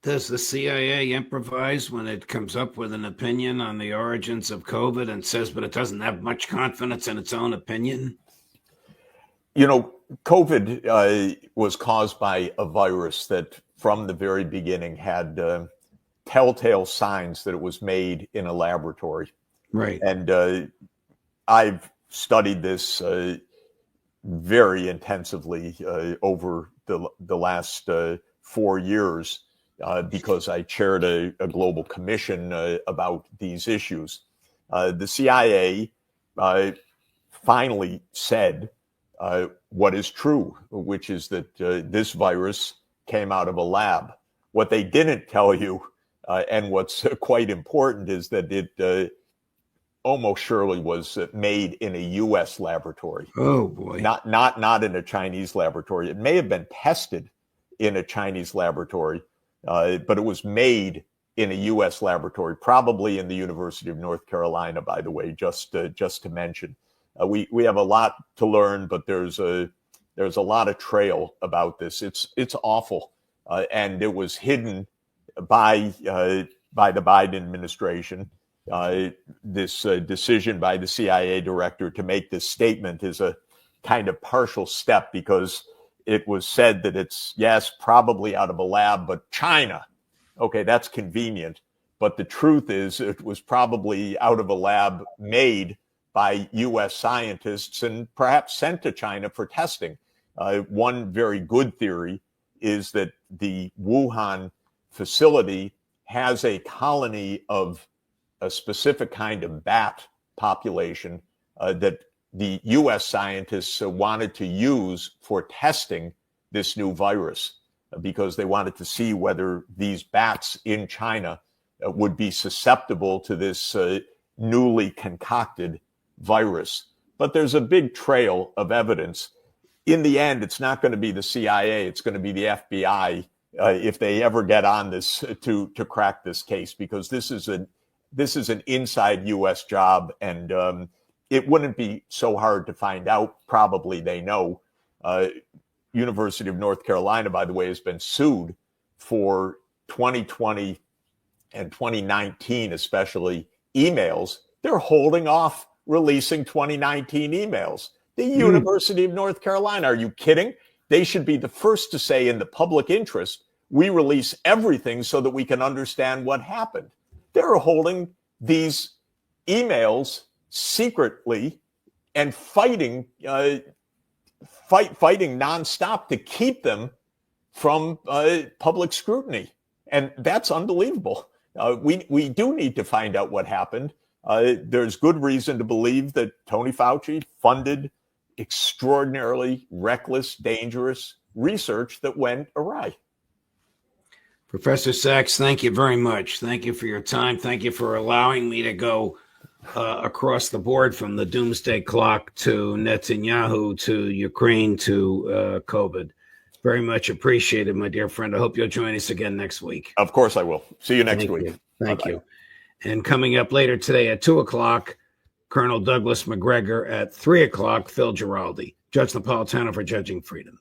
Does the CIA improvise when it comes up with an opinion on the origins of COVID and says, but it doesn't have much confidence in its own opinion? You know, COVID was caused by a virus that from the very beginning had telltale signs that it was made in a laboratory. Right. And I've studied this very intensively over the last 4 years because I chaired a global commission about these issues. The CIA finally said what is true, which is that this virus came out of a lab. What they didn't tell you, and what's quite important, is that it almost surely was made in a U.S. laboratory. Oh boy! Not in a Chinese laboratory. It may have been tested in a Chinese laboratory, but it was made in a U.S. laboratory, probably in the University of North Carolina, by the way, just to mention. We have a lot to learn, but there's a lot of trail about this. It's awful, and it was hidden by the Biden administration. This decision by the CIA director to make this statement is a kind of partial step, because it was said that it's, yes, probably out of a lab, but China. Okay, that's convenient. But the truth is it was probably out of a lab made by U.S. scientists and perhaps sent to China for testing. One very good theory is that the Wuhan facility has a colony of a specific kind of bat population that the U.S. scientists wanted to use for testing this new virus, because they wanted to see whether these bats in China would be susceptible to this newly concocted virus. But there's a big trail of evidence. In the end, it's not going to be the CIA, it's going to be the FBI if they ever get on this to crack this case, because this is an inside U.S. job, and it wouldn't be so hard to find out. Probably they know. University of North Carolina, by the way, has been sued for 2020 and 2019, especially emails. They're holding off releasing 2019 emails. The University of North Carolina, are you kidding? They should be the first to say, in the public interest, we release everything so that we can understand what happened. They're holding these emails secretly and fighting nonstop to keep them from public scrutiny. And that's unbelievable. We do need to find out what happened. There's good reason to believe that Tony Fauci funded extraordinarily reckless, dangerous research that went awry. Professor Sachs, thank you very much. Thank you for your time. Thank you for allowing me to go across the board from the doomsday clock to Netanyahu to Ukraine to COVID. Very much appreciated, my dear friend. I hope you'll join us again next week. Of course I will. See you next week. Thank you. And coming up later today at 2 o'clock, Colonel Douglas McGregor. At 3 o'clock, Phil Giraldi, Judge Napolitano for Judging Freedom.